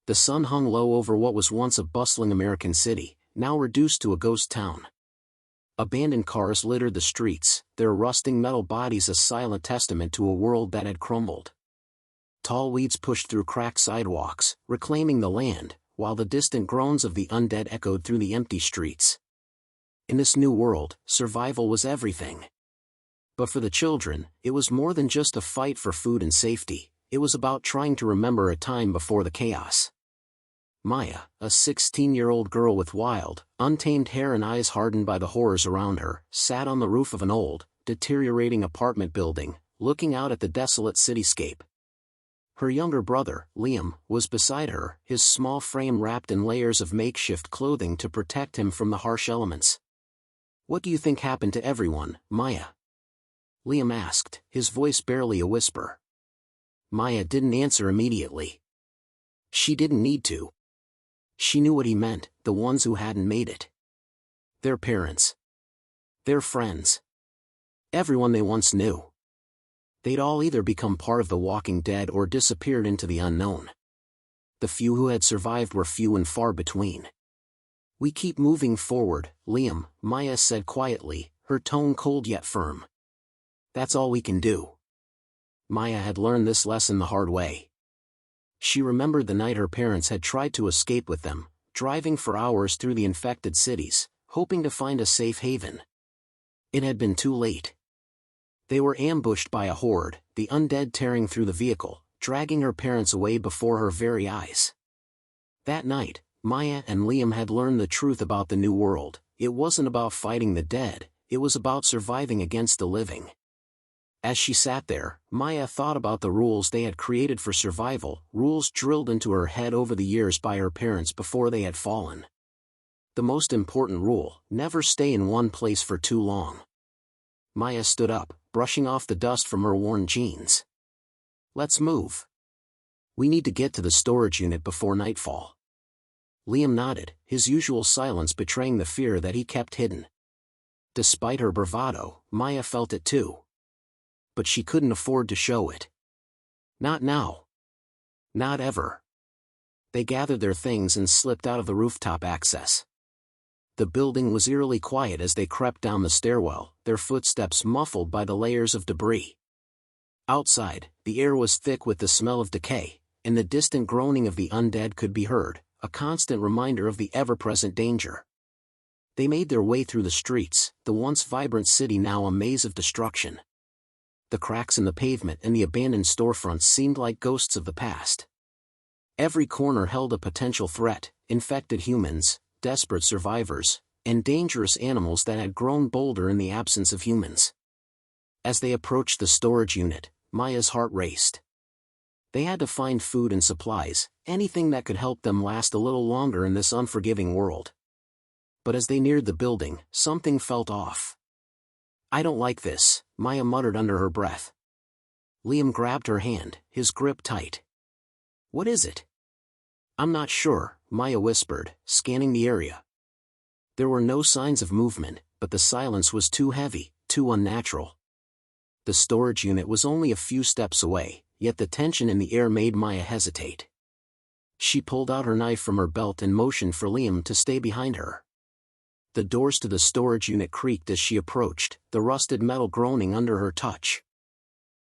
The sun hung low over what was once a bustling American city, now reduced to a ghost town. Abandoned cars littered the streets, their rusting metal bodies a silent testament to a world that had crumbled. Tall weeds pushed through cracked sidewalks, reclaiming the land, while the distant groans of the undead echoed through the empty streets. In this new world, survival was everything. But for the children, it was more than just a fight for food and safety. It was about trying to remember a time before the chaos. Maya, a 16-year-old girl with wild, untamed hair and eyes hardened by the horrors around her, sat on the roof of an old, deteriorating apartment building, looking out at the desolate cityscape. Her younger brother, Liam, was beside her, his small frame wrapped in layers of makeshift clothing to protect him from the harsh elements. "What do you think happened to everyone, Maya?" Liam asked, his voice barely a whisper. Maya didn't answer immediately. She didn't need to. She knew what he meant, the ones who hadn't made it. Their parents. Their friends. Everyone they once knew. They'd all either become part of the walking dead or disappeared into the unknown. The few who had survived were few and far between. "We keep moving forward, Liam," Maya said quietly, her tone cold yet firm. "That's all we can do." Maya had learned this lesson the hard way. She remembered the night her parents had tried to escape with them, driving for hours through the infected cities, hoping to find a safe haven. It had been too late. They were ambushed by a horde, the undead tearing through the vehicle, dragging her parents away before her very eyes. That night, Maya and Liam had learned the truth about the new world. It wasn't about fighting the dead, it was about surviving against the living. As she sat there, Maya thought about the rules they had created for survival, rules drilled into her head over the years by her parents before they had fallen. The most important rule: never stay in one place for too long. Maya stood up, brushing off the dust from her worn jeans. "Let's move. We need to get to the storage unit before nightfall." Liam nodded, his usual silence betraying the fear that he kept hidden. Despite her bravado, Maya felt it too. But she couldn't afford to show it. Not now. Not ever. They gathered their things and slipped out of the rooftop access. The building was eerily quiet as they crept down the stairwell, their footsteps muffled by the layers of debris. Outside, the air was thick with the smell of decay, and the distant groaning of the undead could be heard, a constant reminder of the ever-present danger. They made their way through the streets, the once vibrant city now a maze of destruction. The cracks in the pavement and the abandoned storefronts seemed like ghosts of the past. Every corner held a potential threat: infected humans, desperate survivors, and dangerous animals that had grown bolder in the absence of humans. As they approached the storage unit, Maya's heart raced. They had to find food and supplies, anything that could help them last a little longer in this unforgiving world. But as they neared the building, something felt off. "I don't like this," Maya muttered under her breath. Liam grabbed her hand, his grip tight. "What is it?" "I'm not sure," Maya whispered, scanning the area. There were no signs of movement, but the silence was too heavy, too unnatural. The storage unit was only a few steps away, yet the tension in the air made Maya hesitate. She pulled out her knife from her belt and motioned for Liam to stay behind her. The doors to the storage unit creaked as she approached, the rusted metal groaning under her touch.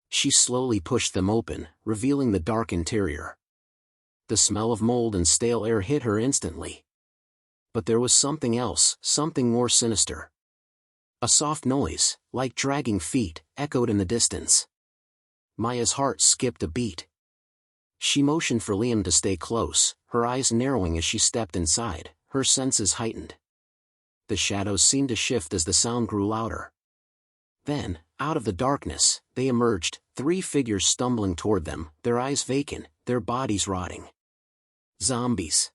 She slowly pushed them open, revealing the dark interior. The smell of mold and stale air hit her instantly. But there was something else, something more sinister. A soft noise, like dragging feet, echoed in the distance. Maya's heart skipped a beat. She motioned for Liam to stay close, her eyes narrowing as she stepped inside, her senses heightened. The shadows seemed to shift as the sound grew louder. Then, out of the darkness, they emerged, 3 figures stumbling toward them, their eyes vacant, their bodies rotting. Zombies.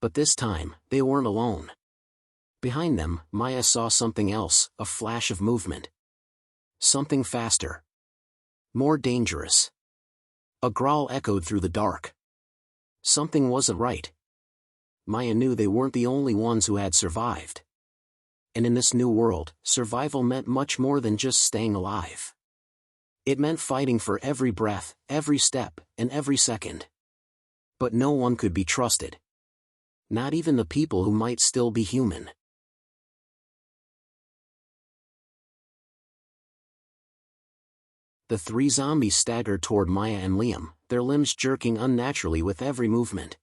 But this time, they weren't alone. Behind them, Maya saw something else, a flash of movement. Something faster. More dangerous. A growl echoed through the dark. Something wasn't right. Maya knew they weren't the only ones who had survived. And in this new world, survival meant much more than just staying alive. It meant fighting for every breath, every step, and every second. But no one could be trusted. Not even the people who might still be human. The three zombies staggered toward Maya and Liam, their limbs jerking unnaturally with every movement.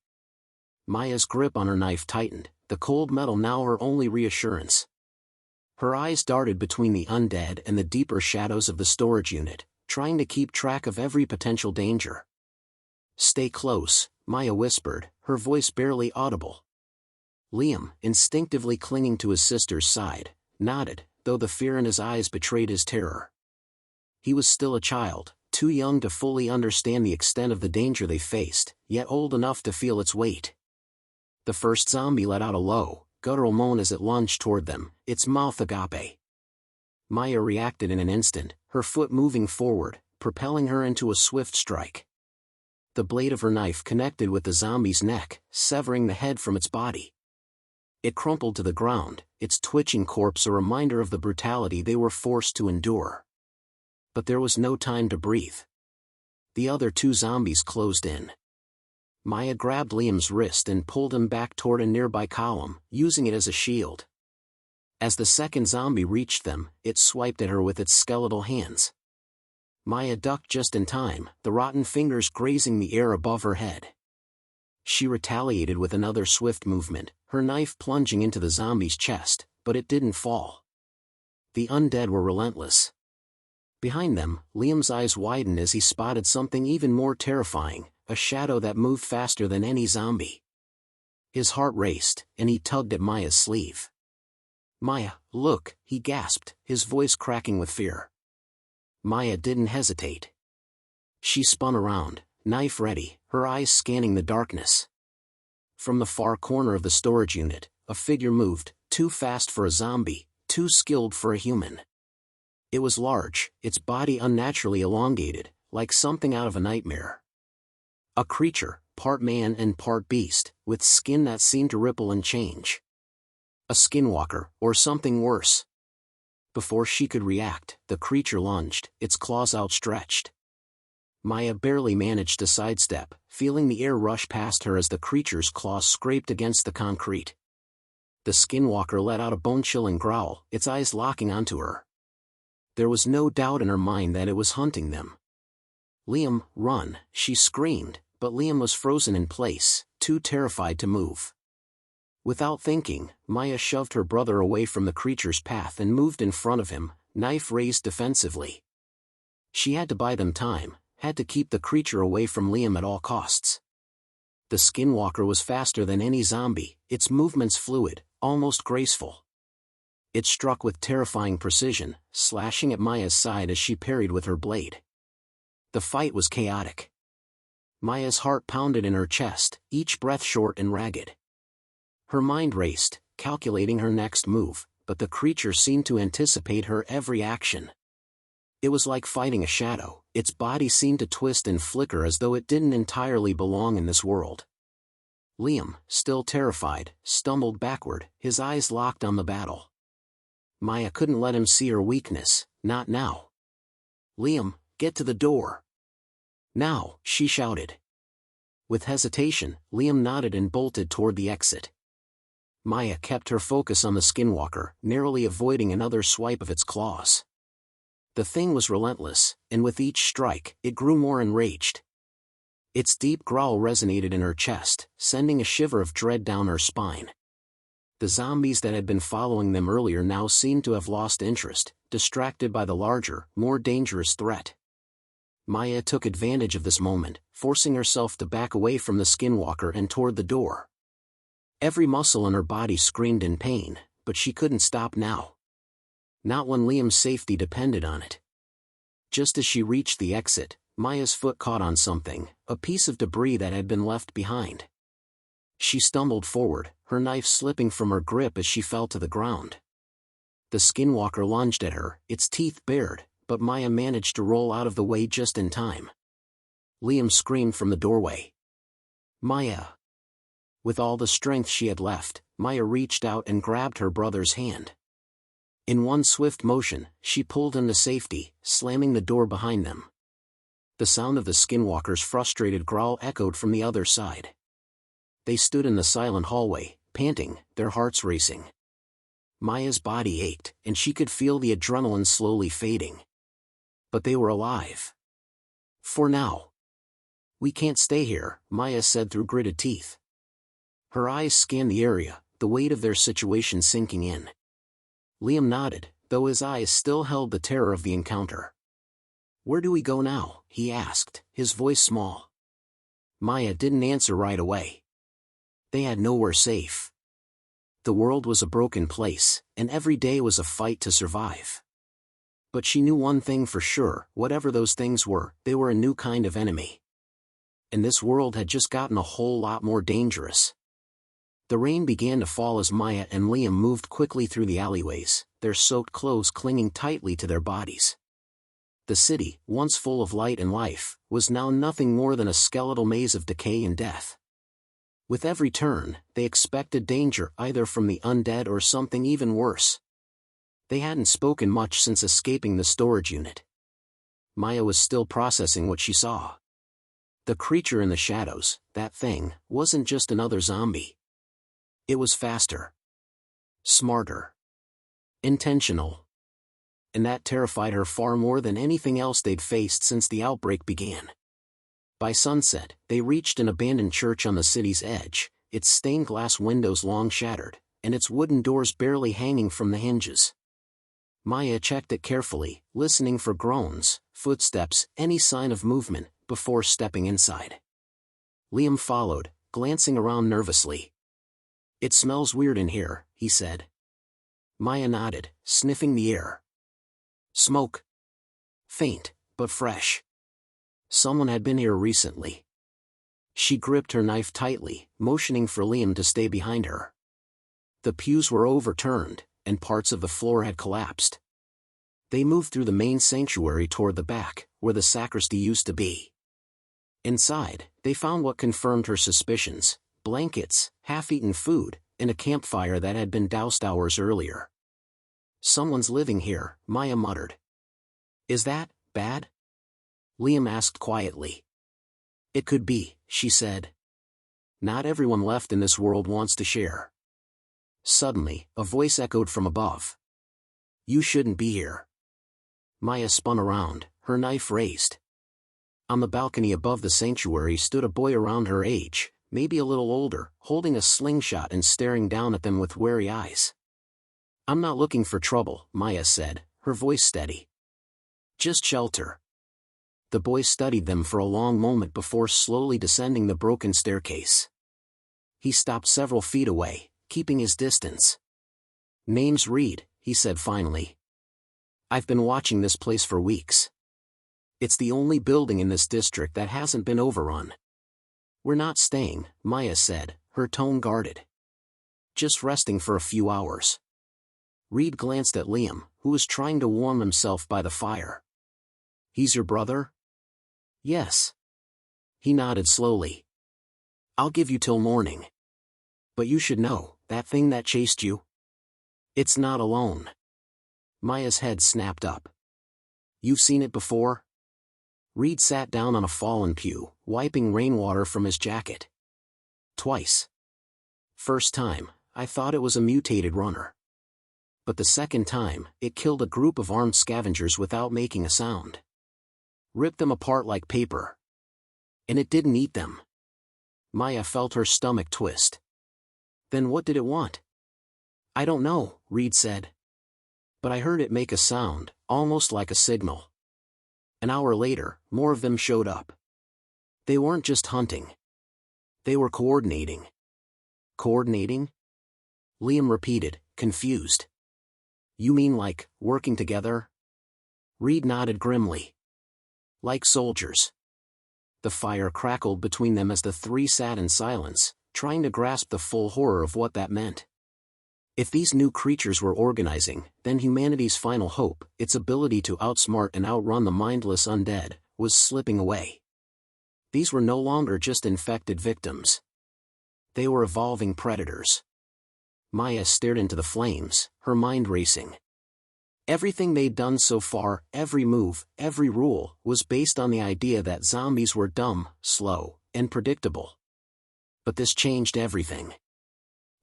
Maya's grip on her knife tightened, the cold metal now her only reassurance. Her eyes darted between the undead and the deeper shadows of the storage unit, trying to keep track of every potential danger. "Stay close," Maya whispered, her voice barely audible. Liam, instinctively clinging to his sister's side, nodded, though the fear in his eyes betrayed his terror. He was still a child, too young to fully understand the extent of the danger they faced, yet old enough to feel its weight. The first zombie let out a low, guttural moan as it lunged toward them, its mouth agape. Maya reacted in an instant, her foot moving forward, propelling her into a swift strike. The blade of her knife connected with the zombie's neck, severing the head from its body. It crumpled to the ground, its twitching corpse a reminder of the brutality they were forced to endure. But there was no time to breathe. The other two zombies closed in. Maya grabbed Liam's wrist and pulled him back toward a nearby column, using it as a shield. As the second zombie reached them, it swiped at her with its skeletal hands. Maya ducked just in time, the rotten fingers grazing the air above her head. She retaliated with another swift movement, her knife plunging into the zombie's chest, but it didn't fall. The undead were relentless. Behind them, Liam's eyes widened as he spotted something even more terrifying, a shadow that moved faster than any zombie. His heart raced, and he tugged at Maya's sleeve. "Maya, look," he gasped, his voice cracking with fear. Maya didn't hesitate. She spun around, knife ready, her eyes scanning the darkness. From the far corner of the storage unit, a figure moved, too fast for a zombie, too skilled for a human. It was large, its body unnaturally elongated, like something out of a nightmare. A creature, part man and part beast, with skin that seemed to ripple and change. A skinwalker, or something worse. Before she could react, the creature lunged, its claws outstretched. Maya barely managed to sidestep, feeling the air rush past her as the creature's claws scraped against the concrete. The skinwalker let out a bone-chilling growl, its eyes locking onto her. There was no doubt in her mind that it was hunting them. "Liam, run," she screamed, but Liam was frozen in place, too terrified to move. Without thinking, Maya shoved her brother away from the creature's path and moved in front of him, knife raised defensively. She had to buy them time, had to keep the creature away from Liam at all costs. The skinwalker was faster than any zombie, its movements fluid, almost graceful. It struck with terrifying precision, slashing at Maya's side as she parried with her blade. The fight was chaotic. Maya's heart pounded in her chest, each breath short and ragged. Her mind raced, calculating her next move, but the creature seemed to anticipate her every action. It was like fighting a shadow, its body seemed to twist and flicker as though it didn't entirely belong in this world. Liam, still terrified, stumbled backward, his eyes locked on the battle. Maya couldn't let him see her weakness, not now. "Liam, get to the door." "Now," she shouted. With hesitation, Liam nodded and bolted toward the exit. Maya kept her focus on the skinwalker, narrowly avoiding another swipe of its claws. The thing was relentless, and with each strike, it grew more enraged. Its deep growl resonated in her chest, sending a shiver of dread down her spine. The zombies that had been following them earlier now seemed to have lost interest, distracted by the larger, more dangerous threat. Maya took advantage of this moment, forcing herself to back away from the skinwalker and toward the door. Every muscle in her body screamed in pain, but she couldn't stop now. Not when Liam's safety depended on it. Just as she reached the exit, Maya's foot caught on something, a piece of debris that had been left behind. She stumbled forward, her knife slipping from her grip as she fell to the ground. The skinwalker lunged at her, its teeth bared, but Maya managed to roll out of the way just in time. Liam screamed from the doorway. "Maya!" With all the strength she had left, Maya reached out and grabbed her brother's hand. In one swift motion, she pulled him to safety, slamming the door behind them. The sound of the skinwalker's frustrated growl echoed from the other side. They stood in the silent hallway, panting, their hearts racing. Maya's body ached, and she could feel the adrenaline slowly fading. But they were alive. For now. "We can't stay here," Maya said through gritted teeth. Her eyes scanned the area, the weight of their situation sinking in. Liam nodded, though his eyes still held the terror of the encounter. "Where do we go now?" he asked, his voice small. Maya didn't answer right away. They had nowhere safe. The world was a broken place, and every day was a fight to survive. But she knew one thing for sure: whatever those things were, they were a new kind of enemy. And this world had just gotten a whole lot more dangerous. The rain began to fall as Maya and Liam moved quickly through the alleyways, their soaked clothes clinging tightly to their bodies. The city, once full of light and life, was now nothing more than a skeletal maze of decay and death. With every turn, they expected danger either from the undead or something even worse. They hadn't spoken much since escaping the storage unit. Maya was still processing what she saw. The creature in the shadows, that thing, wasn't just another zombie. It was faster. Smarter. Intentional. And that terrified her far more than anything else they'd faced since the outbreak began. By sunset, they reached an abandoned church on the city's edge, its stained glass windows long shattered, and its wooden doors barely hanging from the hinges. Maya checked it carefully, listening for groans, footsteps, any sign of movement, before stepping inside. Liam followed, glancing around nervously. "It smells weird in here," he said. Maya nodded, sniffing the air. Smoke. Faint, but fresh. Someone had been here recently. She gripped her knife tightly, motioning for Liam to stay behind her. The pews were overturned, and parts of the floor had collapsed. They moved through the main sanctuary toward the back, where the sacristy used to be. Inside, they found what confirmed her suspicions: blankets, half-eaten food, and a campfire that had been doused hours earlier. "Someone's living here," Maya muttered. "Is that bad?" Liam asked quietly. "It could be," she said. "Not everyone left in this world wants to share." Suddenly, a voice echoed from above. "You shouldn't be here." Maya spun around, her knife raised. On the balcony above the sanctuary stood a boy around her age, maybe a little older, holding a slingshot and staring down at them with wary eyes. "I'm not looking for trouble," Maya said, her voice steady. "Just shelter." The boy studied them for a long moment before slowly descending the broken staircase. He stopped several feet away, keeping his distance. "Name's Reed," he said finally. "I've been watching this place for weeks. It's the only building in this district that hasn't been overrun." "We're not staying," Maya said, her tone guarded. "Just resting for a few hours." Reed glanced at Liam, who was trying to warm himself by the fire. "He's your brother?" "Yes." He nodded slowly. "I'll give you till morning. But you should know, that thing that chased you? It's not alone." Maya's head snapped up. "You've seen it before?" Reed sat down on a fallen pew, wiping rainwater from his jacket. "Twice. First time, I thought it was a mutated runner. But the second time, it killed a group of armed scavengers without making a sound. Ripped them apart like paper. And it didn't eat them." Maya felt her stomach twist. "Then what did it want?" "I don't know," Reed said. "But I heard it make a sound, almost like a signal. An hour later, more of them showed up. They weren't just hunting. They were coordinating." "Coordinating?" Liam repeated, confused. "You mean like, working together?" Reed nodded grimly. "Like soldiers." The fire crackled between them as the three sat in silence, trying to grasp the full horror of what that meant. If these new creatures were organizing, then humanity's final hope, its ability to outsmart and outrun the mindless undead, was slipping away. These were no longer just infected victims. They were evolving predators. Maya stared into the flames, her mind racing. Everything they'd done so far, every move, every rule, was based on the idea that zombies were dumb, slow, and predictable. But this changed everything.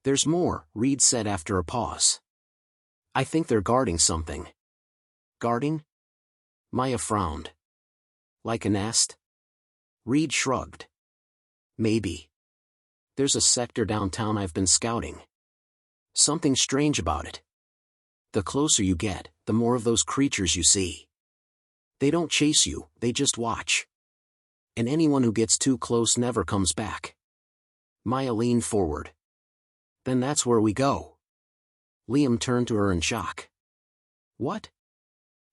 "There's more," Reed said after a pause. "I think they're guarding something." "Guarding?" Maya frowned. "Like a nest?" Reed shrugged. "Maybe. There's a sector downtown I've been scouting. Something strange about it. The closer you get, the more of those creatures you see. They don't chase you, they just watch. And anyone who gets too close never comes back." Maya leaned forward. "Then that's where we go." Liam turned to her in shock. "What?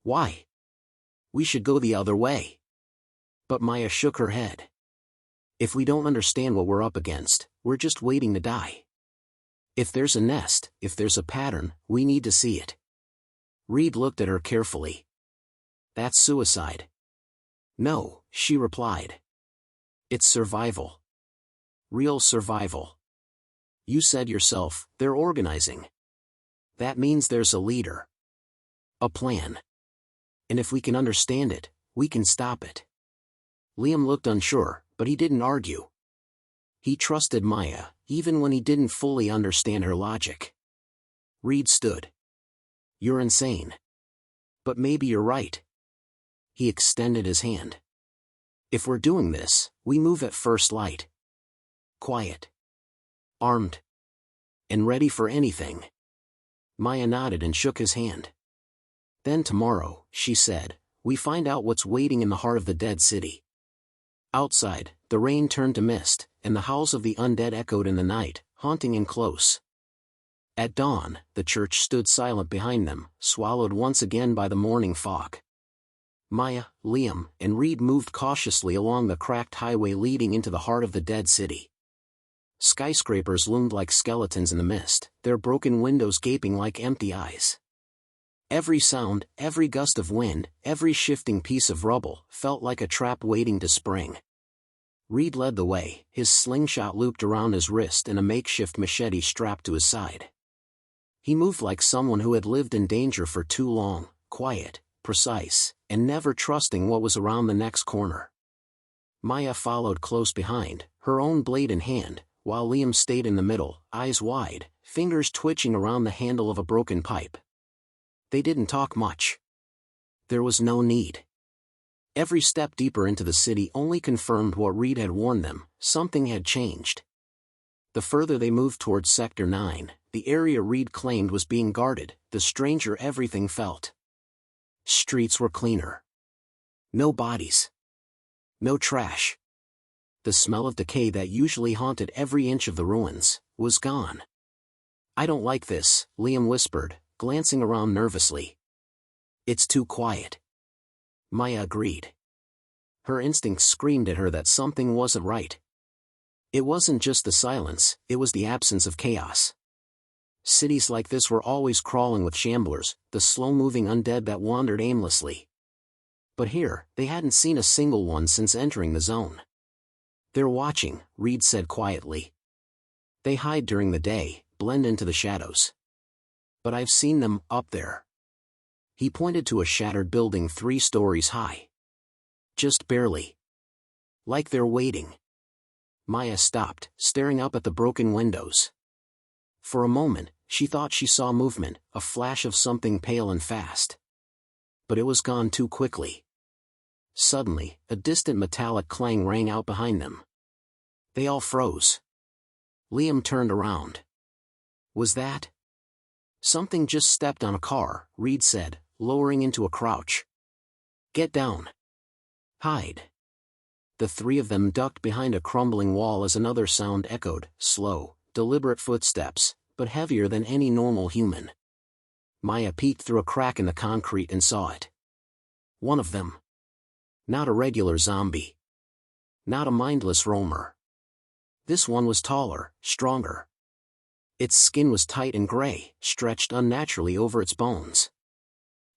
Why? We should go the other way." But Maya shook her head. "If we don't understand what we're up against, we're just waiting to die. If there's a nest, if there's a pattern, we need to see it." Reed looked at her carefully. "That's suicide." "No," she replied. "It's survival. Real survival. You said yourself, they're organizing. That means there's a leader. A plan. And if we can understand it, we can stop it." Liam looked unsure, but he didn't argue. He trusted Maya, even when he didn't fully understand her logic. Reed stood. "You're insane. But maybe you're right." He extended his hand. "If we're doing this, we move at first light. Quiet. Armed. And ready for anything." Maya nodded and shook his hand. "Then tomorrow," she said, "we find out what's waiting in the heart of the dead city." Outside, the rain turned to mist, and the howls of the undead echoed in the night, haunting and close. At dawn, the church stood silent behind them, swallowed once again by the morning fog. Maya, Liam, and Reed moved cautiously along the cracked highway leading into the heart of the dead city. Skyscrapers loomed like skeletons in the mist, their broken windows gaping like empty eyes. Every sound, every gust of wind, every shifting piece of rubble, felt like a trap waiting to spring. Reed led the way, his slingshot looped around his wrist and a makeshift machete strapped to his side. He moved like someone who had lived in danger for too long, quiet, precise, and never trusting what was around the next corner. Maya followed close behind, her own blade in hand, while Liam stayed in the middle, eyes wide, fingers twitching around the handle of a broken pipe. They didn't talk much. There was no need. Every step deeper into the city only confirmed what Reed had warned them: something had changed. The further they moved towards Sector 9, the area Reed claimed was being guarded, the stranger everything felt. Streets were cleaner. No bodies. No trash. The smell of decay that usually haunted every inch of the ruins was gone. "I don't like this," Liam whispered, glancing around nervously. "It's too quiet." Maya agreed. Her instincts screamed at her that something wasn't right. It wasn't just the silence, it was the absence of chaos. Cities like this were always crawling with shamblers, the slow-moving undead that wandered aimlessly. But here, they hadn't seen a single one since entering the zone. "They're watching," Reed said quietly. "They hide during the day, blend into the shadows. But I've seen them, up there." He pointed to a shattered building 3 stories high. "Just barely. Like they're waiting." Maya stopped, staring up at the broken windows. For a moment, she thought she saw movement, a flash of something pale and fast. But it was gone too quickly. Suddenly, a distant metallic clang rang out behind them. They all froze. Liam turned around. "Was that?" "Something just stepped on a car," Reed said, lowering into a crouch. "Get down. Hide." The 3 of them ducked behind a crumbling wall as another sound echoed, slow, deliberate footsteps, but heavier than any normal human. Maya peeked through a crack in the concrete and saw it. One of them. Not a regular zombie. Not a mindless roamer. This one was taller, stronger. Its skin was tight and gray, stretched unnaturally over its bones.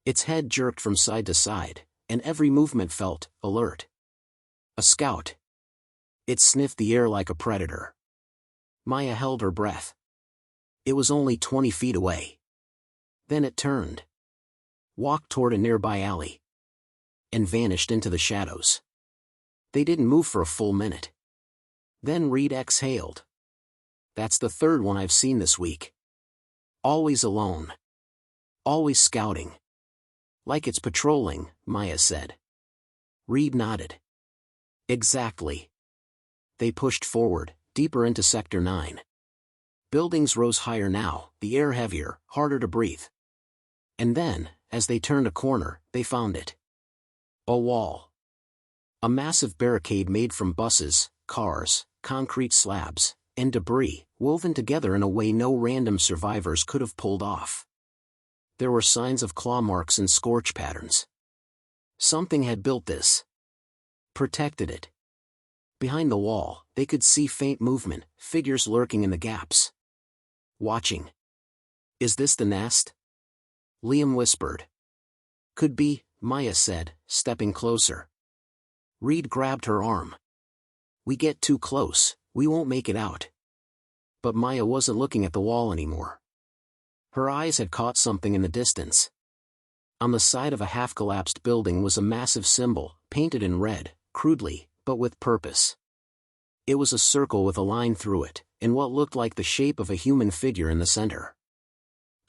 Its head jerked from side to side, and every movement felt alert. A scout. It sniffed the air like a predator. Maya held her breath. It was only 20 feet away. Then it turned. walked toward a nearby alley, and vanished into the shadows. They didn't move for a full minute. Then Reed exhaled. That's the third one I've seen this week. Always alone. Always scouting. Like it's patrolling, Maya said. Reed nodded. Exactly. They pushed forward, deeper into Sector 9. Buildings rose higher now, the air heavier, harder to breathe. And then, as they turned a corner, they found it. A wall. A massive barricade made from buses, cars, concrete slabs, and debris, woven together in a way no random survivors could have pulled off. There were signs of claw marks and scorch patterns. Something had built this. Protected it. Behind the wall, they could see faint movement, figures lurking in the gaps. Watching. Is this the nest? Liam whispered. Could be, Maya said, stepping closer. Reed grabbed her arm. We get too close, we won't make it out. But Maya wasn't looking at the wall anymore. Her eyes had caught something in the distance. On the side of a half-collapsed building was a massive symbol, painted in red, crudely, but with purpose. It was a circle with a line through it, and what looked like the shape of a human figure in the center.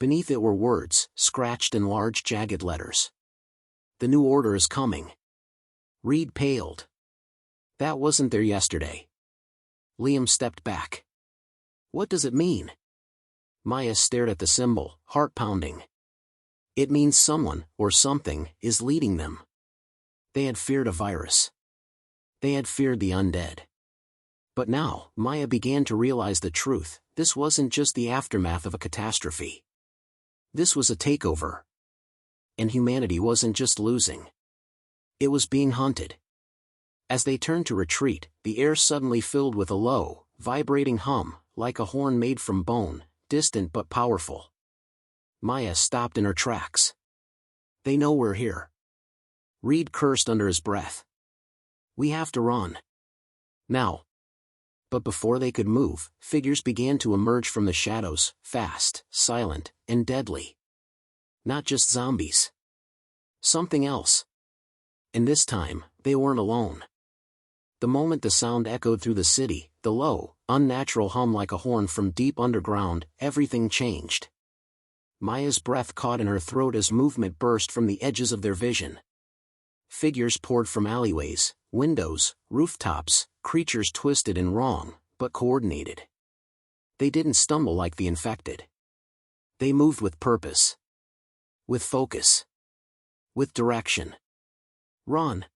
Beneath it were words, scratched in large jagged letters. The new order is coming. Reed paled. That wasn't there yesterday. Liam stepped back. What does it mean? Maya stared at the symbol, heart pounding. It means someone, or something, is leading them. They had feared a virus. They had feared the undead. But now, Maya began to realize the truth. This wasn't just the aftermath of a catastrophe. This was a takeover. And humanity wasn't just losing. It was being hunted. As they turned to retreat, the air suddenly filled with a low, vibrating hum, like a horn made from bone, distant but powerful. Maya stopped in her tracks. They know we're here. Reed cursed under his breath. We have to run. Now. But before they could move, figures began to emerge from the shadows, fast, silent, and deadly. Not just zombies. Something else. And this time, they weren't alone. The moment the sound echoed through the city, the low, unnatural hum like a horn from deep underground, everything changed. Maya's breath caught in her throat as movement burst from the edges of their vision. Figures poured from alleyways, windows, rooftops, creatures twisted and wrong, but coordinated. They didn't stumble like the infected. They moved with purpose. With focus. With direction. Run!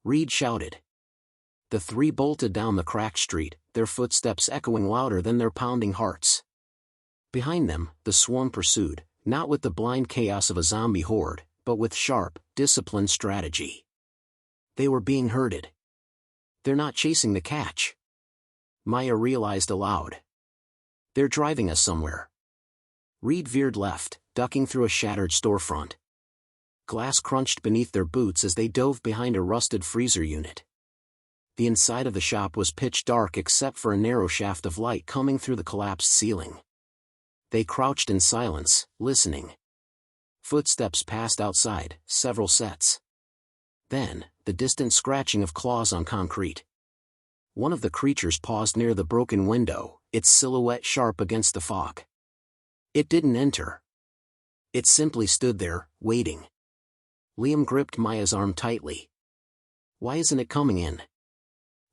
Reed shouted. The three bolted down the cracked street, their footsteps echoing louder than their pounding hearts. Behind them, the swarm pursued, not with the blind chaos of a zombie horde, but with sharp, disciplined strategy. They were being herded. They're not chasing the catch. Maya realized aloud. They're driving us somewhere. Reed veered left, ducking through a shattered storefront. Glass crunched beneath their boots as they dove behind a rusted freezer unit. The inside of the shop was pitch dark except for a narrow shaft of light coming through the collapsed ceiling. They crouched in silence, listening. Footsteps passed outside, several sets. Then, the distant scratching of claws on concrete. One of the creatures paused near the broken window, its silhouette sharp against the fog. It didn't enter. It simply stood there, waiting. Liam gripped Maya's arm tightly. Why isn't it coming in?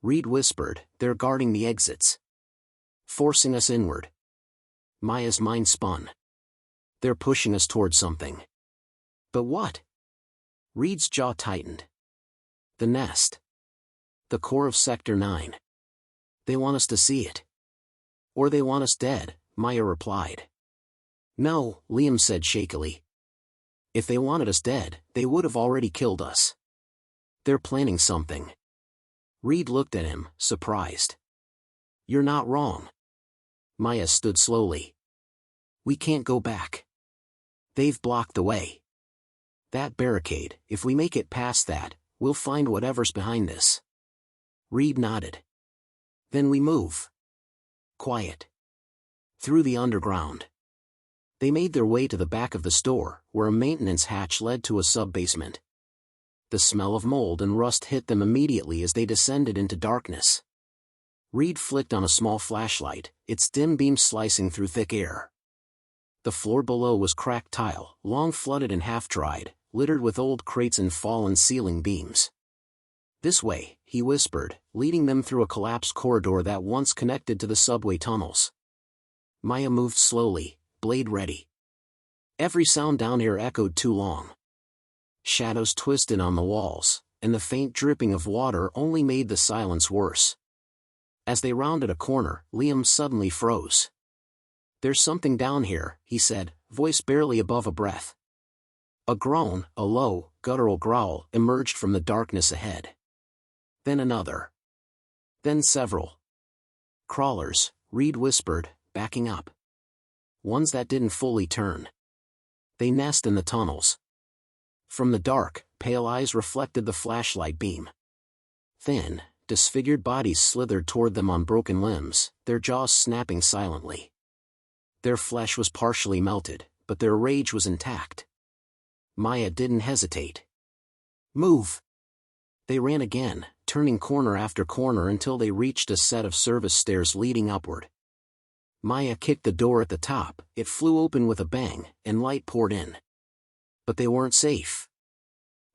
Reed whispered, they're guarding the exits. Forcing us inward. Maya's mind spun. They're pushing us towards something. But what? Reed's jaw tightened. The nest. The core of Sector 9. They want us to see it. Or they want us dead, Maya replied. No, Liam said shakily. If they wanted us dead, they would have already killed us. They're planning something. Reed looked at him, surprised. You're not wrong. Maya stood slowly. We can't go back. They've blocked the way. That barricade, if we make it past that, we'll find whatever's behind this. Reed nodded. Then we move. Quiet. Through the underground. They made their way to the back of the store, where a maintenance hatch led to a sub-basement. The smell of mold and rust hit them immediately as they descended into darkness. Reed flicked on a small flashlight, its dim beam slicing through thick air. The floor below was cracked tile, long flooded and half-dried, littered with old crates and fallen ceiling beams. "This way," he whispered, leading them through a collapsed corridor that once connected to the subway tunnels. Maya moved slowly, blade ready. Every sound down here echoed too long. Shadows twisted on the walls, and the faint dripping of water only made the silence worse. As they rounded a corner, Liam suddenly froze. "There's something down here," he said, voice barely above a breath. A groan, a low, guttural growl, emerged from the darkness ahead. Then another. Then several. "Crawlers," Reed whispered, backing up. "Ones that didn't fully turn. They nest in the tunnels." From the dark, pale eyes reflected the flashlight beam. Thin, disfigured bodies slithered toward them on broken limbs, their jaws snapping silently. Their flesh was partially melted, but their rage was intact. Maya didn't hesitate. "Move!" They ran again, turning corner after corner until they reached a set of service stairs leading upward. Maya kicked the door at the top, it flew open with a bang, and light poured in. But they weren't safe.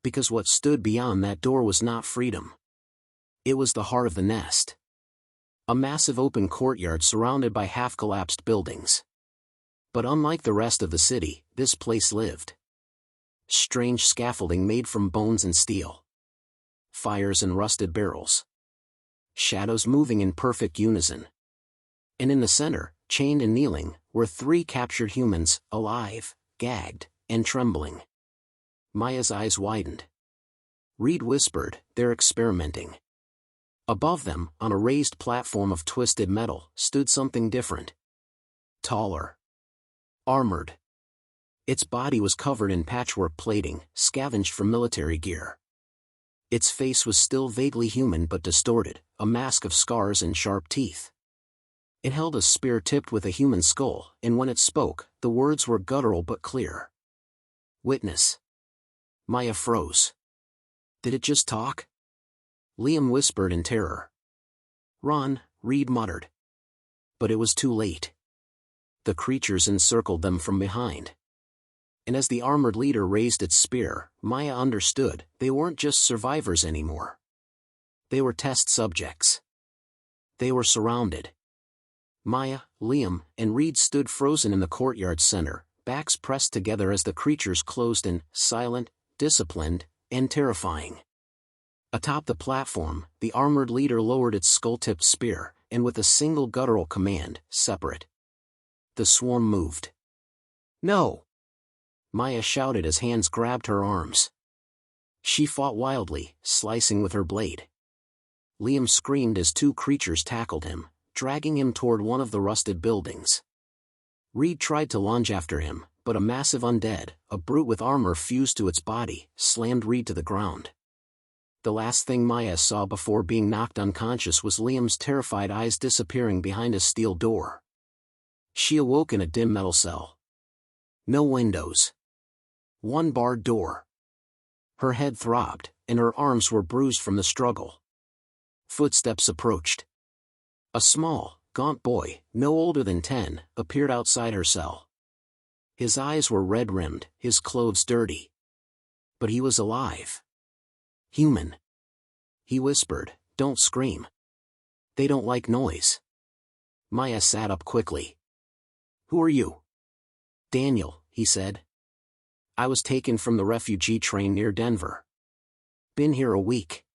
Because what stood beyond that door was not freedom. It was the heart of the nest. A massive open courtyard surrounded by half-collapsed buildings. But unlike the rest of the city, this place lived. Strange scaffolding made from bones and steel. Fires and rusted barrels. Shadows moving in perfect unison. And in the center, chained and kneeling, were 3 captured humans, alive, gagged, and trembling. Maya's eyes widened. Reed whispered, "They're experimenting." Above them, on a raised platform of twisted metal, stood something different. Taller. Armored. Its body was covered in patchwork plating, scavenged from military gear. Its face was still vaguely human but distorted, a mask of scars and sharp teeth. It held a spear tipped with a human skull, and when it spoke, the words were guttural but clear. "Witness." Maya froze. Did it just talk? Liam whispered in terror. "Run," Reed muttered. But it was too late. The creatures encircled them from behind. And as the armored leader raised its spear, Maya understood, they weren't just survivors anymore. They were test subjects. They were surrounded. Maya, Liam, and Reed stood frozen in the courtyard's center, backs pressed together as the creatures closed in, silent, disciplined, and terrifying. Atop the platform, the armored leader lowered its skull-tipped spear, and with a single guttural command, "Separate." The swarm moved. "No!" Maya shouted as hands grabbed her arms. She fought wildly, slicing with her blade. Liam screamed as 2 creatures tackled him, dragging him toward one of the rusted buildings. Reed tried to lunge after him, but a massive undead, a brute with armor fused to its body, slammed Reed to the ground. The last thing Maya saw before being knocked unconscious was Liam's terrified eyes disappearing behind a steel door. She awoke in a dim metal cell. No windows. One barred door. Her head throbbed, and her arms were bruised from the struggle. Footsteps approached. A small, gaunt boy, no older than 10, appeared outside her cell. His eyes were red-rimmed, his clothes dirty. But he was alive. Human. He whispered, "Don't scream. They don't like noise." Maya sat up quickly. "Who are you?" "Daniel," he said. "I was taken from the refugee train near Denver. Been here a week."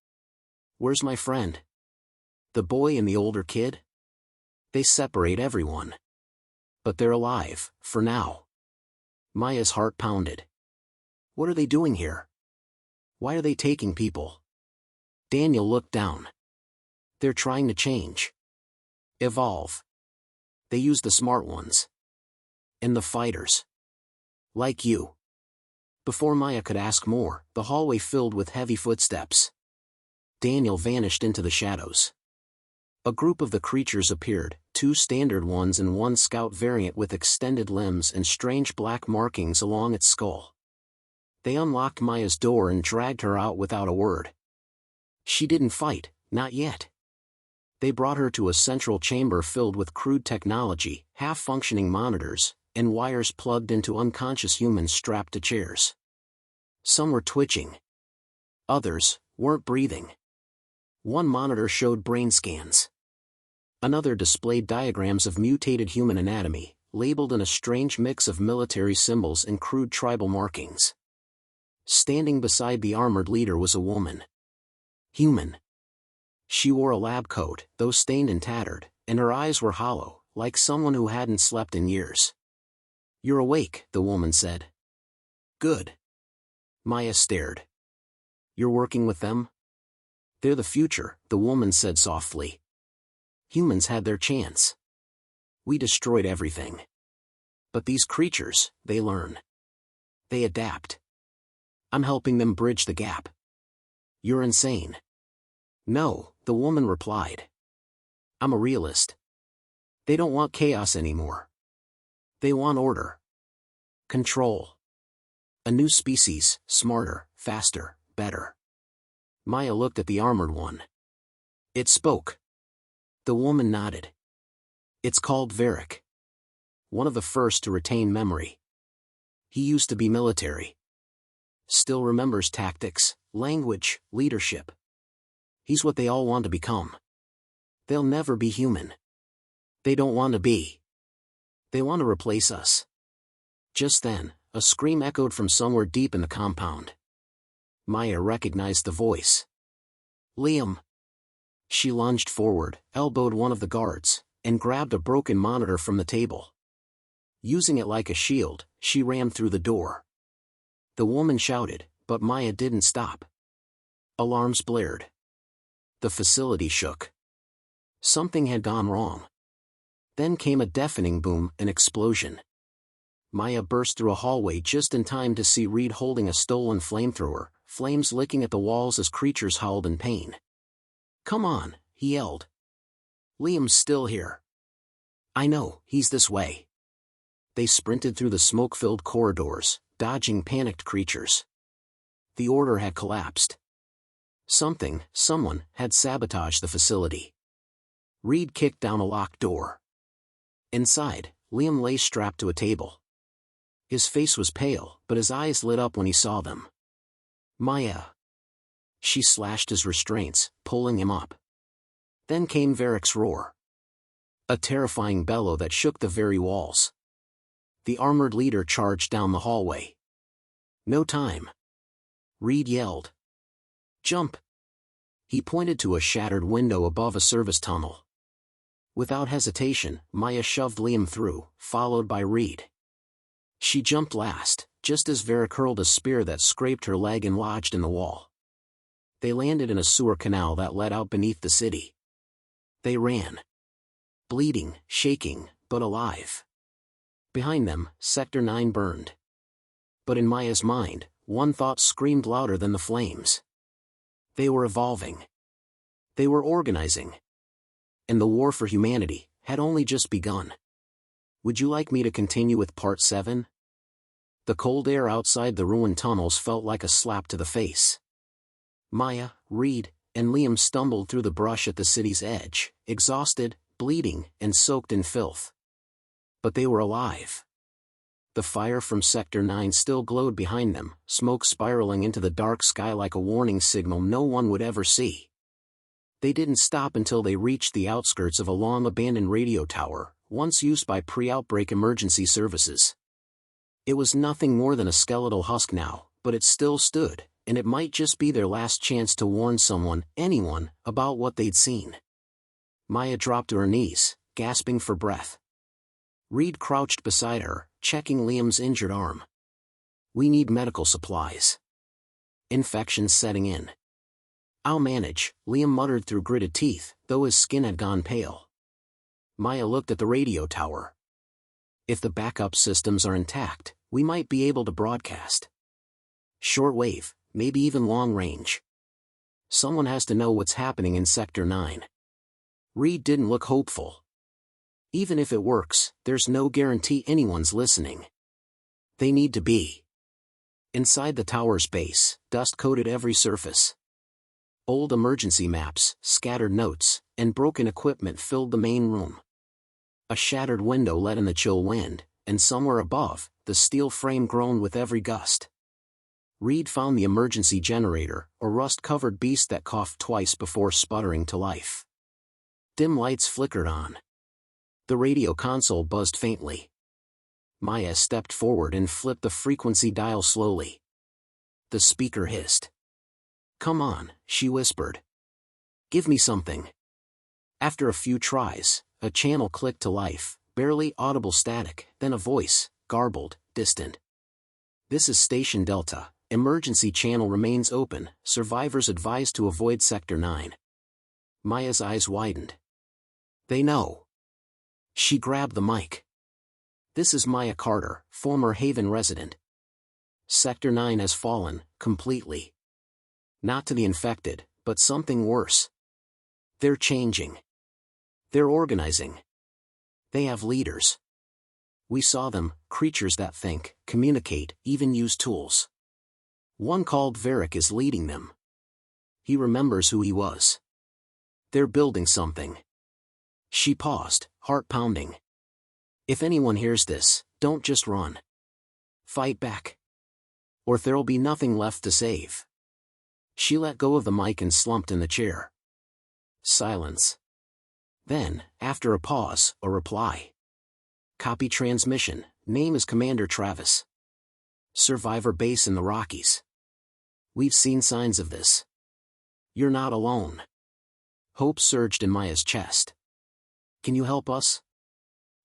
"Where's my friend?" "The boy and the older kid?" "They separate everyone. But they're alive, for now." Maya's heart pounded. "What are they doing here? Why are they taking people?" Daniel looked down. "They're trying to change. Evolve. They use the smart ones. And the fighters. Like you." Before Maya could ask more, the hallway filled with heavy footsteps. Daniel vanished into the shadows. A group of the creatures appeared, 2 standard ones and 1 scout variant with extended limbs and strange black markings along its skull. They unlocked Maya's door and dragged her out without a word. She didn't fight, not yet. They brought her to a central chamber filled with crude technology, half-functioning monitors, and wires plugged into unconscious humans strapped to chairs. Some were twitching. Others weren't breathing. One monitor showed brain scans. Another displayed diagrams of mutated human anatomy, labeled in a strange mix of military symbols and crude tribal markings. Standing beside the armored leader was a woman. Human. She wore a lab coat, though stained and tattered, and her eyes were hollow, like someone who hadn't slept in years. "You're awake," the woman said. "Good." Maya stared. "You're working with them?" "They're the future," the woman said softly. "Humans had their chance. We destroyed everything. But these creatures, they learn. They adapt. I'm helping them bridge the gap." "You're insane." "No," the woman replied. "I'm a realist. They don't want chaos anymore. They want order. Control. A new species, smarter, faster, better." Maya looked at the armored one. It spoke. The woman nodded. "It's called Varric. One of the first to retain memory. He used to be military. Still remembers tactics, language, leadership. He's what they all want to become. They'll never be human. They don't want to be. They want to replace us." Just then, a scream echoed from somewhere deep in the compound. Maya recognized the voice. "Liam." She lunged forward, elbowed one of the guards, and grabbed a broken monitor from the table. Using it like a shield, she ran through the door. The woman shouted, but Maya didn't stop. Alarms blared. The facility shook. Something had gone wrong. Then came a deafening boom, an explosion. Maya burst through a hallway just in time to see Reed holding a stolen flamethrower, flames licking at the walls as creatures howled in pain. "Come on," he yelled. "Liam's still here." "I know, he's this way." They sprinted through the smoke-filled corridors, dodging panicked creatures. The order had collapsed. Someone, had sabotaged the facility. Reed kicked down a locked door. Inside, Liam lay strapped to a table. His face was pale, but his eyes lit up when he saw them. "Maya." She slashed his restraints, pulling him up. Then came Varric's roar. A terrifying bellow that shook the very walls. The armored leader charged down the hallway. "No time." Reed yelled. "Jump." He pointed to a shattered window above a service tunnel. Without hesitation, Maya shoved Liam through, followed by Reed. She jumped last, just as Varric hurled a spear that scraped her leg and lodged in the wall. They landed in a sewer canal that led out beneath the city. They ran. Bleeding, shaking, but alive. Behind them, Sector 9 burned. But in Maya's mind, one thought screamed louder than the flames. They were evolving. They were organizing. And the war for humanity had only just begun. Would you like me to continue with Part 7? The cold air outside the ruined tunnels felt like a slap to the face. Maya, Reed, and Liam stumbled through the brush at the city's edge, exhausted, bleeding, and soaked in filth. But they were alive. The fire from Sector 9 still glowed behind them, smoke spiraling into the dark sky like a warning signal no one would ever see. They didn't stop until they reached the outskirts of a long-abandoned radio tower, once used by pre-outbreak emergency services. It was nothing more than a skeletal husk now, but it still stood, and it might just be their last chance to warn someone, anyone, about what they'd seen. Maya dropped to her knees, gasping for breath. Reed crouched beside her, checking Liam's injured arm. "We need medical supplies. Infection's setting in." "I'll manage," Liam muttered through gritted teeth, though his skin had gone pale. Maya looked at the radio tower. "If the backup systems are intact, we might be able to broadcast. Shortwave, maybe even long range. Someone has to know what's happening in Sector 9. Reed didn't look hopeful. Even if it works, there's no guarantee anyone's listening. They need to be. Inside the tower's base, dust coated every surface. Old emergency maps, scattered notes, and broken equipment filled the main room. A shattered window let in the chill wind, and somewhere above, the steel frame groaned with every gust. Reed found the emergency generator, a rust-covered beast that coughed twice before sputtering to life. Dim lights flickered on. The radio console buzzed faintly. Maya stepped forward and flipped the frequency dial slowly. The speaker hissed. "Come on," she whispered. "Give me something." After a few tries, a channel clicked to life, barely audible static, then a voice, garbled, distant. "This is Station Delta. Emergency channel remains open. Survivors advised to avoid Sector 9. Maya's eyes widened. They know. She grabbed the mic. "This is Maya Carter, former Haven resident. Sector 9 has fallen, completely. Not to the infected, but something worse. They're changing. They're organizing. They have leaders. We saw them, creatures that think, communicate, even use tools. One called Varric is leading them. He remembers who he was. They're building something." She paused, heart pounding. "If anyone hears this, don't just run. Fight back. Or there'll be nothing left to save." She let go of the mic and slumped in the chair. Silence. Then, after a pause, a reply. "Copy transmission. Name is Commander Travis. Survivor base in the Rockies. We've seen signs of this. You're not alone." Hope surged in Maya's chest. "Can you help us?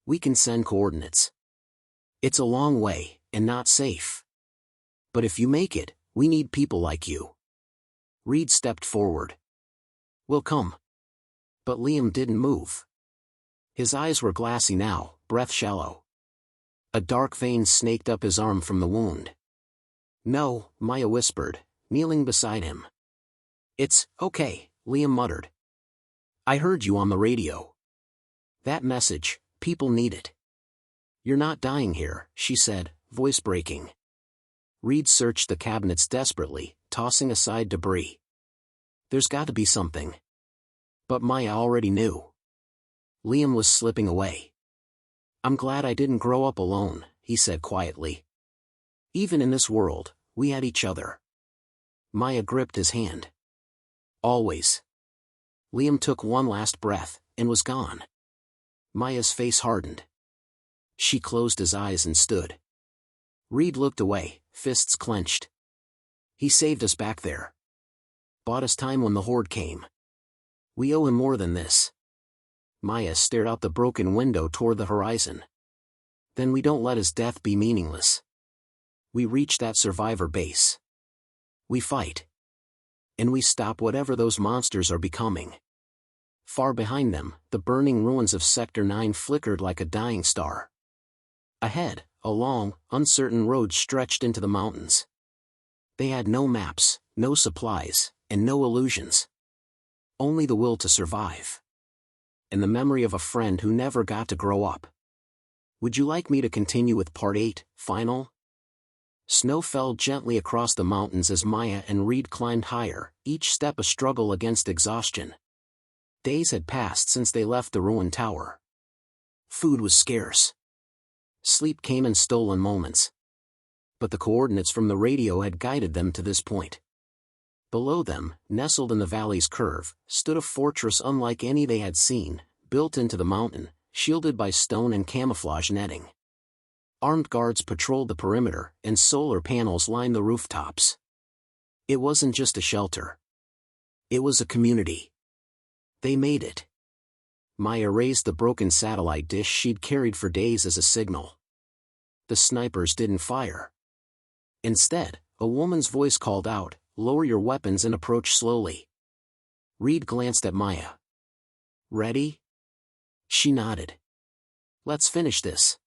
We can send coordinates. It's a long way, and not safe. But if you make it, we need people like you." Reed stepped forward. "We'll come." But Liam didn't move. His eyes were glassy now, breath shallow. A dark vein snaked up his arm from the wound. "No," Maya whispered, kneeling beside him. "It's okay," Liam muttered. "I heard you on the radio. That message, people need it." "You're not dying here," she said, voice breaking. Reed searched the cabinets desperately, tossing aside debris. "There's got to be something." But Maya already knew. Liam was slipping away. "I'm glad I didn't grow up alone," he said quietly. "Even in this world, we had each other." Maya gripped his hand. "Always." Liam took one last breath, and was gone. Maya's face hardened. She closed his eyes and stood. Reed looked away, fists clenched. "He saved us back there. Bought us time when the horde came. We owe him more than this." Maya stared out the broken window toward the horizon. "Then we don't let his death be meaningless. We reach that survivor base. We fight. And we stop whatever those monsters are becoming." Far behind them, the burning ruins of Sector 9 flickered like a dying star. Ahead, a long, uncertain road stretched into the mountains. They had no maps, no supplies, and no illusions. Only the will to survive. And the memory of a friend who never got to grow up. Would you like me to continue with Part 8, Final? Snow fell gently across the mountains as Maya and Reed climbed higher, each step a struggle against exhaustion. Days had passed since they left the ruined tower. Food was scarce. Sleep came in stolen moments. But the coordinates from the radio had guided them to this point. Below them, nestled in the valley's curve, stood a fortress unlike any they had seen, built into the mountain, shielded by stone and camouflage netting. Armed guards patrolled the perimeter, and solar panels lined the rooftops. It wasn't just a shelter. It was a community. They made it. Maya raised the broken satellite dish she'd carried for days as a signal. The snipers didn't fire. Instead, a woman's voice called out, "Lower your weapons and approach slowly." Reed glanced at Maya. "Ready?" She nodded. "Let's finish this."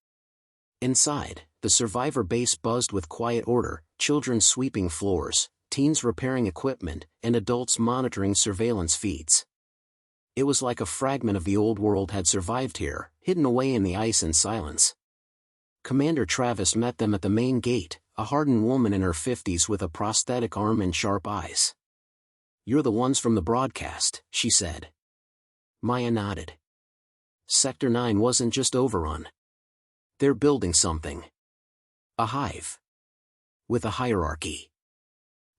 Inside, the survivor base buzzed with quiet order, children sweeping floors, teens repairing equipment, and adults monitoring surveillance feeds. It was like a fragment of the old world had survived here, hidden away in the ice and silence. Commander Travis met them at the main gate, a hardened woman in her 50s with a prosthetic arm and sharp eyes. "You're the ones from the broadcast," she said. Maya nodded. Sector 9 wasn't just overrun. They're building something. A hive. With a hierarchy.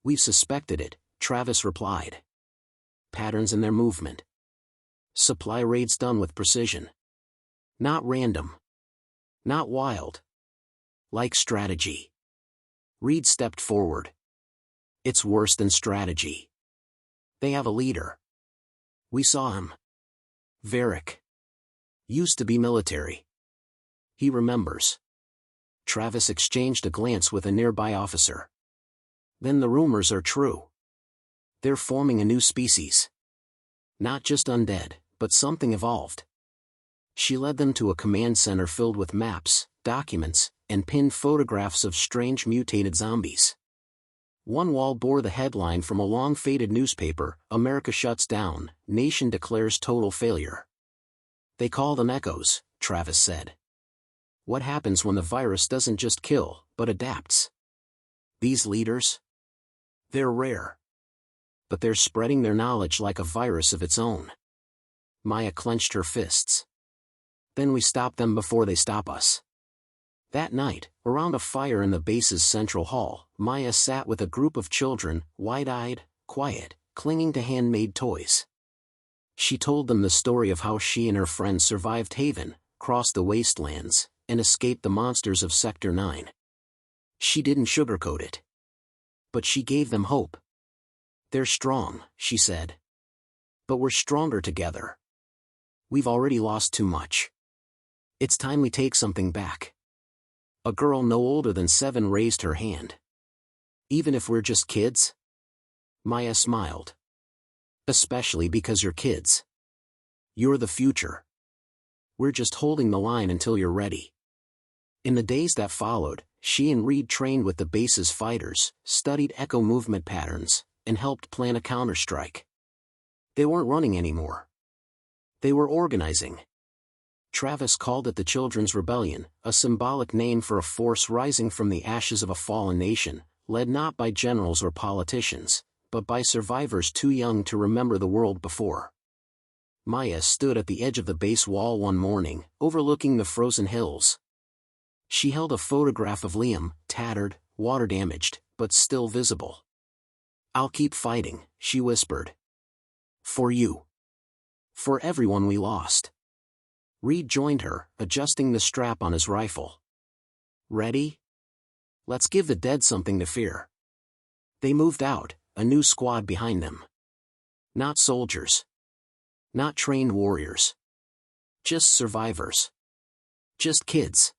"We've suspected it," Travis replied. "Patterns in their movement. Supply raids done with precision. Not random. Not wild. Like strategy." Reed stepped forward. "It's worse than strategy. They have a leader. We saw him. Varric. Used to be military. He remembers." Travis exchanged a glance with a nearby officer. "Then the rumors are true. They're forming a new species. Not just undead, but something evolved." She led them to a command center filled with maps, documents, and pinned photographs of strange mutated zombies. One wall bore the headline from a long-faded newspaper, "America shuts down, nation declares total failure." "They call them echoes," Travis said. "What happens when the virus doesn't just kill, but adapts? These leaders? They're rare. But they're spreading their knowledge like a virus of its own." Maya clenched her fists. "Then we stop them before they stop us." That night, around a fire in the base's central hall, Maya sat with a group of children, wide-eyed, quiet, clinging to handmade toys. She told them the story of how she and her friends survived Haven, crossed the wastelands, and escaped the monsters of Sector 9. She didn't sugarcoat it. But she gave them hope. "They're strong," she said. "But we're stronger together. We've already lost too much. It's time we take something back." A girl no older than 7 raised her hand. "Even if we're just kids?" Maya smiled. "Especially because you're kids. You're the future. We're just holding the line until you're ready." In the days that followed, she and Reed trained with the base's fighters, studied echo movement patterns, and helped plan a counterstrike. They weren't running anymore. They were organizing. Travis called it the Children's Rebellion, a symbolic name for a force rising from the ashes of a fallen nation, led not by generals or politicians, but by survivors too young to remember the world before. Maya stood at the edge of the base wall one morning, overlooking the frozen hills. She held a photograph of Liam, tattered, water-damaged, but still visible. "I'll keep fighting," she whispered. "For you. For everyone we lost." Reed joined her, adjusting the strap on his rifle. "Ready? Let's give the dead something to fear." They moved out, a new squad behind them. Not soldiers. Not trained warriors. Just survivors. Just kids.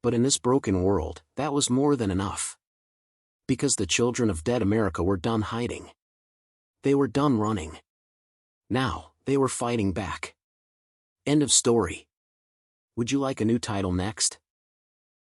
But in this broken world, that was more than enough. Because the children of dead America were done hiding. They were done running. Now, they were fighting back. End of story. Would you like a new title next?